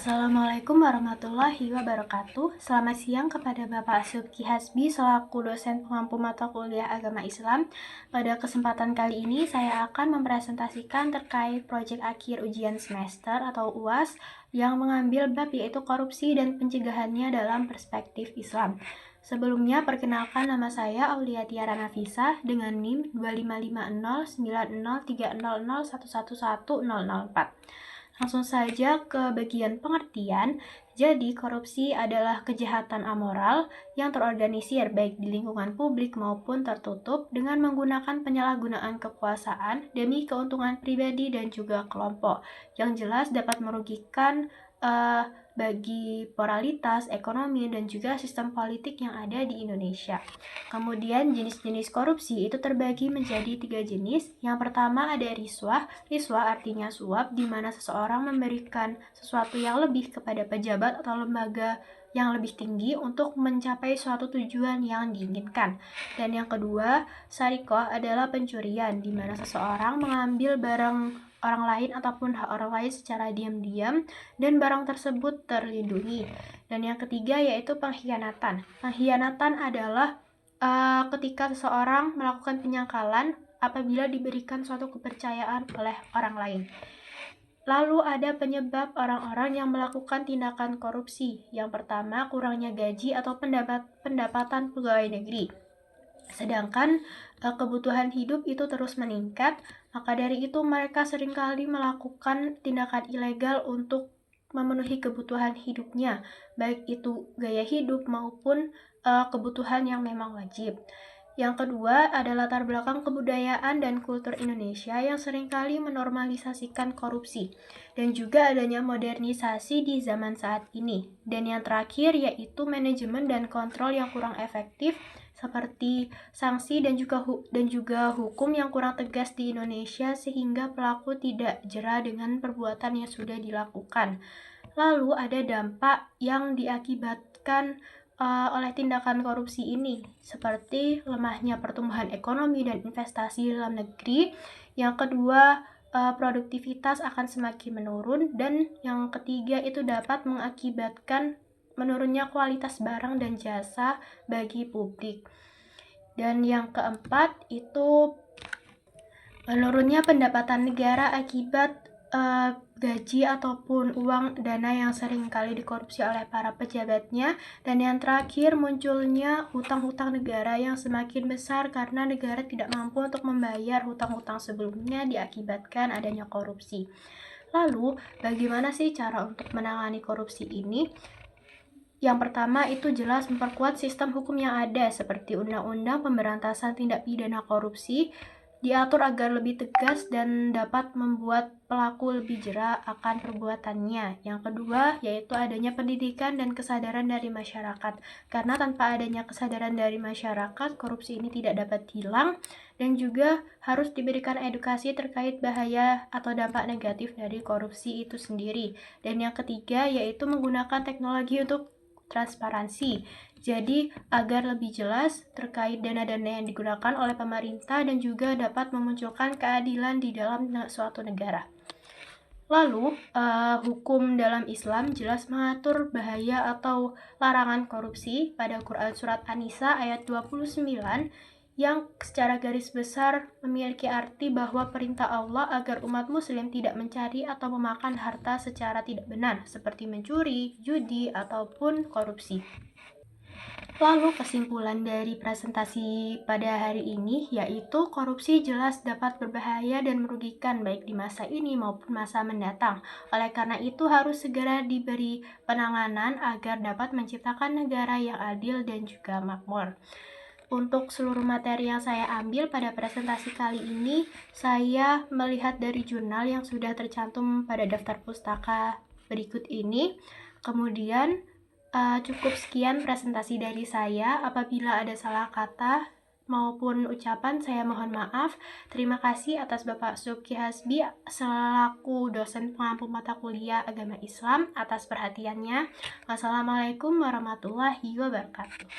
Assalamualaikum warahmatullahi wabarakatuh. Selamat siang kepada Bapak Subki Hasbi selaku dosen pengampu mata kuliah Agama Islam. Pada kesempatan kali ini saya akan mempresentasikan terkait proyek akhir ujian semester atau UAS yang mengambil bab yaitu korupsi dan pencegahannya dalam perspektif Islam. Sebelumnya perkenalkan, nama saya Aulia Tiara Nafisa dengan NIM 2550903001111004. Langsung saja ke bagian pengertian. Jadi, korupsi adalah kejahatan amoral yang terorganisir baik di lingkungan publik maupun tertutup dengan menggunakan penyalahgunaan kekuasaan demi keuntungan pribadi dan juga kelompok yang jelas dapat merugikan bagi moralitas, ekonomi, dan juga sistem politik yang ada di Indonesia. Kemudian jenis-jenis korupsi itu terbagi menjadi 3 jenis. Yang pertama ada riswah. Riswah artinya suap, di mana seseorang memberikan sesuatu yang lebih kepada pejabat atau lembaga yang lebih tinggi untuk mencapai suatu tujuan yang diinginkan. Dan yang kedua, sarikoh adalah pencurian, di mana seseorang mengambil barang orang lain ataupun hak orang lain secara diam-diam dan barang tersebut terlindungi. Dan yang ketiga yaitu pengkhianatan. Pengkhianatan adalah ketika seseorang melakukan penyangkalan apabila diberikan suatu kepercayaan oleh orang lain. Lalu ada penyebab orang-orang yang melakukan tindakan korupsi. Yang pertama, kurangnya gaji atau pendapatan pegawai negeri. Sedangkan kebutuhan hidup itu terus meningkat, maka dari itu mereka seringkali melakukan tindakan ilegal untuk memenuhi kebutuhan hidupnya, baik itu gaya hidup maupun kebutuhan yang memang wajib. Yang kedua ada latar belakang kebudayaan dan kultur Indonesia yang seringkali menormalisasikan korupsi dan juga adanya modernisasi di zaman saat ini. Dan yang terakhir yaitu manajemen dan kontrol yang kurang efektif seperti sanksi dan juga hukum yang kurang tegas di Indonesia sehingga pelaku tidak jera dengan perbuatan yang sudah dilakukan. Lalu ada dampak yang diakibatkan oleh tindakan korupsi ini seperti lemahnya pertumbuhan ekonomi dan investasi dalam negeri. Yang kedua, produktivitas akan semakin menurun, dan yang ketiga itu dapat mengakibatkan menurunnya kualitas barang dan jasa bagi publik. Dan yang keempat itu menurunnya pendapatan negara akibat gaji ataupun uang dana yang sering kali dikorupsi oleh para pejabatnya. Dan yang terakhir munculnya hutang-hutang negara yang semakin besar karena negara tidak mampu untuk membayar hutang-hutang sebelumnya diakibatkan adanya korupsi. Lalu bagaimana sih cara untuk menangani korupsi ini? Yang pertama itu jelas memperkuat sistem hukum yang ada seperti Undang-Undang Pemberantasan Tindak Pidana Korupsi, diatur agar lebih tegas dan dapat membuat pelaku lebih jera akan perbuatannya. Yang kedua yaitu adanya pendidikan dan kesadaran dari masyarakat, karena tanpa adanya kesadaran dari masyarakat korupsi ini tidak dapat hilang, dan juga harus diberikan edukasi terkait bahaya atau dampak negatif dari korupsi itu sendiri. Dan yang ketiga yaitu menggunakan teknologi untuk transparansi. Jadi agar lebih jelas terkait dana-dana yang digunakan oleh pemerintah dan juga dapat memunculkan keadilan di dalam suatu negara. Lalu, hukum dalam Islam jelas mengatur bahaya atau larangan korupsi pada Quran Surat An-Nisa ayat 29 yang secara garis besar memiliki arti bahwa perintah Allah agar umat muslim tidak mencari atau memakan harta secara tidak benar seperti mencuri, judi, ataupun korupsi. Lalu kesimpulan dari presentasi pada hari ini yaitu korupsi jelas dapat berbahaya dan merugikan baik di masa ini maupun masa mendatang. Oleh karena itu harus segera diberi penanganan agar dapat menciptakan negara yang adil dan juga makmur. Untuk seluruh materi yang saya ambil pada presentasi kali ini, saya melihat dari jurnal yang sudah tercantum pada daftar pustaka berikut ini. Kemudian cukup sekian presentasi dari saya. Apabila ada salah kata maupun ucapan, saya mohon maaf. Terima kasih atas Bapak Subki Hasbi selaku dosen pengampu mata kuliah Agama Islam atas perhatiannya. Wassalamualaikum warahmatullahi wabarakatuh.